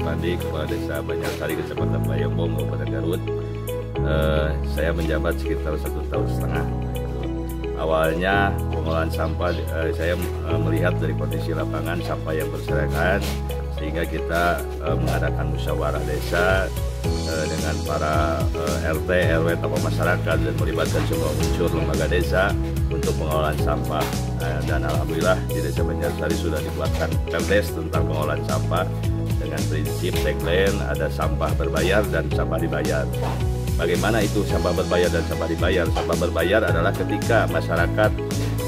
Supandi, Kepala Desa Banyarsari, Kecamatan Bayambong, Kabupaten Garut. Saya menjabat sekitar 1,5 tahun. Awalnya pengolahan sampah saya melihat dari kondisi lapangan sampah yang berserakan, sehingga kita mengadakan musyawarah desa dengan para RT, RW, tokoh masyarakat dan melibatkan semua unsur lembaga desa untuk pengolahan sampah. Dan alhamdulillah di Desa Banyarsari sudah dibuatkan perdes tentang pengolahan sampah dengan prinsip tagline ada sampah berbayar dan sampah dibayar. Bagaimana itu sampah berbayar dan sampah dibayar? Sampah berbayar adalah ketika masyarakat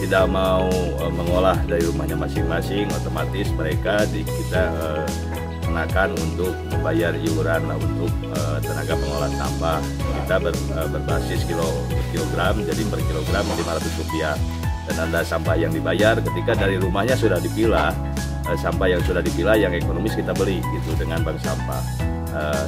tidak mau mengolah dari rumahnya masing-masing, otomatis mereka kita kenakan untuk membayar iuran untuk tenaga pengolahan sampah. Kita berbasis kilogram, jadi per kilogram Rp500. Dan ada sampah yang dibayar ketika dari rumahnya sudah dipilah, sampah yang sudah dipilah yang ekonomis kita beli gitu dengan bank sampah.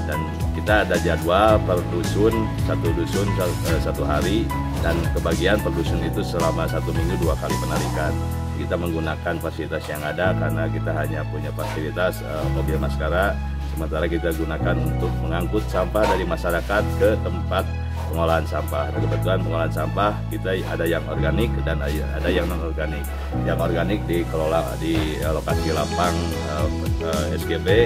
Dan kita ada jadwal per dusun, satu hari, dan kebagian per dusun itu selama 1 minggu 2 kali penarikan. Kita menggunakan fasilitas yang ada karena kita hanya punya fasilitas mobil maskara, sementara kita gunakan untuk mengangkut sampah dari masyarakat ke tempat pengolahan sampah. Nah, kebetulan pengolahan sampah kita ada yang organik dan ada yang non organik. Yang organik dikelola di lokasi lapang SGB.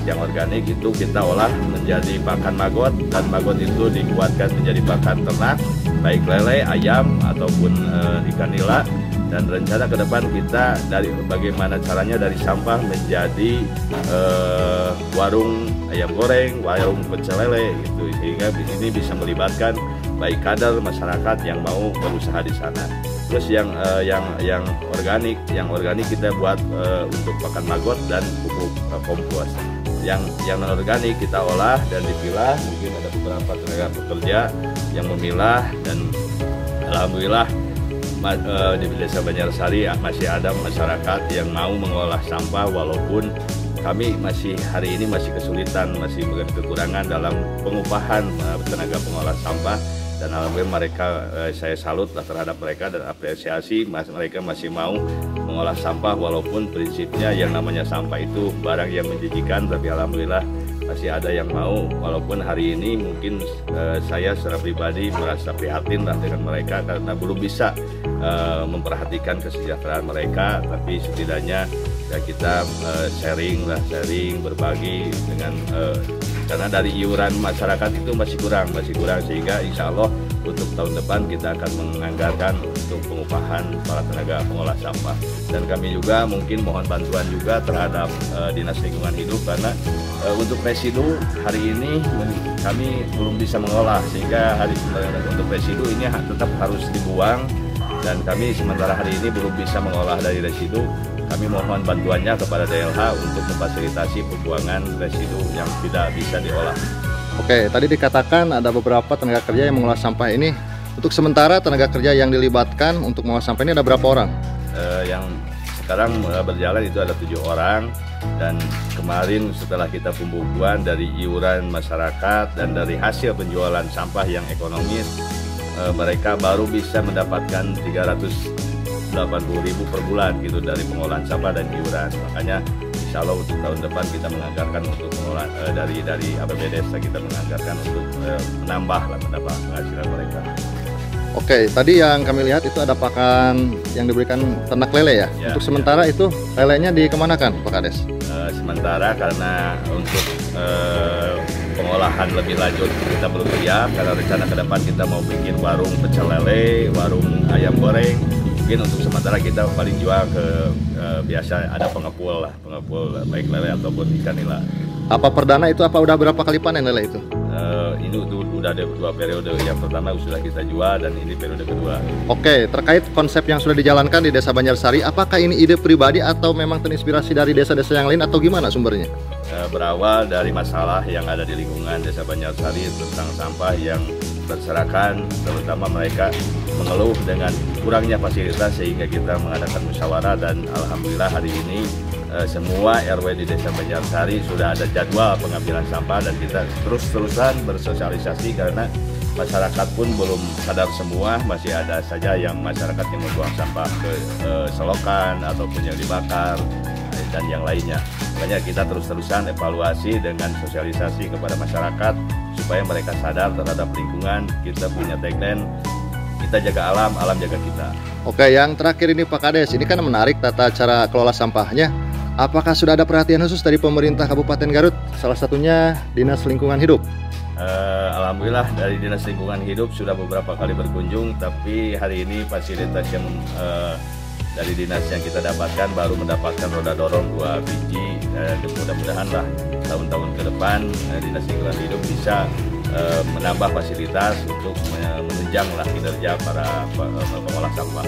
Yang organik itu kita olah menjadi pakan magot, dan magot itu dikuatkan menjadi pakan ternak, baik lele, ayam ataupun ikan nila. Dan rencana ke depan kita dari bagaimana caranya dari sampah menjadi warung ayam goreng, warung pecel lele gitu, sehingga ini bisa melibatkan baik kader masyarakat yang mau berusaha di sana. Terus yang organik kita buat untuk pakan magot dan pupuk kompos. Yang non organik kita olah dan dipilah. Mungkin ada beberapa tenaga pekerja yang memilah, dan alhamdulillah di Desa Banyarsari masih ada masyarakat yang mau mengolah sampah, walaupun kami hari ini masih kesulitan, masih kekurangan dalam pengupahan tenaga pengolah sampah. Dan alhamdulillah saya salut terhadap mereka dan apresiasi, mereka masih mau mengolah sampah walaupun prinsipnya yang namanya sampah itu barang yang menjijikan, tapi alhamdulillah masih ada yang mau. Walaupun hari ini mungkin saya secara pribadi merasa prihatin dengan mereka karena belum bisa memperhatikan kesejahteraan mereka, tapi setidaknya ya kita sharing berbagi dengan karena dari iuran masyarakat itu masih kurang, sehingga insya Allah untuk tahun depan kita akan menganggarkan untuk pengupahan para tenaga pengolah sampah. Dan kami juga mungkin mohon bantuan juga terhadap Dinas Lingkungan Hidup, karena untuk residu hari ini kami belum bisa mengolah, sehingga untuk residu ini tetap harus dibuang, dan kami sementara hari ini belum bisa mengolah dari residu. Kami mohon bantuannya kepada DLH untuk memfasilitasi pembuangan residu yang tidak bisa diolah. Oke, tadi dikatakan ada beberapa tenaga kerja yang mengolah sampah ini. Untuk sementara tenaga kerja yang dilibatkan untuk mengolah sampah ini ada berapa orang? Yang sekarang berjalan itu ada 7 orang. Dan kemarin setelah kita pembukuan dari iuran masyarakat dan dari hasil penjualan sampah yang ekonomis, mereka baru bisa mendapatkan 380.000 per bulan gitu dari pengolahan sampah dan iuran. Makanya insya Allah untuk tahun depan kita menganggarkan untuk pengolahan dari APBD desa kita menganggarkan untuk menambah penghasilan mereka. Oke, tadi yang kami lihat itu ada pakan yang diberikan ternak lele ya. Untuk sementara itu lelenya dikemanakan Pak Kades? Sementara karena untuk pengolahan lebih lanjut kita belum siap, karena rencana ke depan kita mau bikin warung pecel lele, warung ayam goreng. Mungkin untuk sementara kita paling jual ke biasa ada pengepul baik lele ataupun ikan nila. Apa perdana itu udah berapa kali panen lele itu? Ini udah ada 2 periode. Yang pertama sudah kita jual dan ini periode kedua. Oke, terkait konsep yang sudah dijalankan di Desa Banyarsari, apakah ini ide pribadi atau memang terinspirasi dari desa-desa yang lain atau gimana sumbernya? Berawal dari masalah yang ada di lingkungan Desa Banyarsari tentang sampah yang berserakan, terutama mereka mengeluh dengan kurangnya fasilitas, sehingga kita mengadakan musyawarah. Dan alhamdulillah hari ini semua RW di Desa Banyarsari sudah ada jadwal pengambilan sampah, dan kita terus-terusan bersosialisasi karena masyarakat pun belum sadar semua, masih ada saja yang masyarakat yang membuang sampah ke selokan ataupun yang dibakar dan yang lainnya. Makanya kita terus-terusan evaluasi dengan sosialisasi kepada masyarakat supaya mereka sadar terhadap lingkungan. Kita punya tagline, kita jaga alam, alam jaga kita. Oke, yang terakhir ini Pak Kades, ini kan menarik tata cara kelola sampahnya. Apakah sudah ada perhatian khusus dari pemerintah Kabupaten Garut? Salah satunya Dinas Lingkungan Hidup. Alhamdulillah dari Dinas Lingkungan Hidup sudah beberapa kali berkunjung, tapi hari ini fasilitas yang dari dinas yang kita dapatkan baru mendapatkan roda dorong 2 biji. Mudah-mudahan lah tahun-tahun ke depan Dinas Lingkungan Hidup bisa menambah fasilitas untuk menunjang kinerja para pengolah sampah.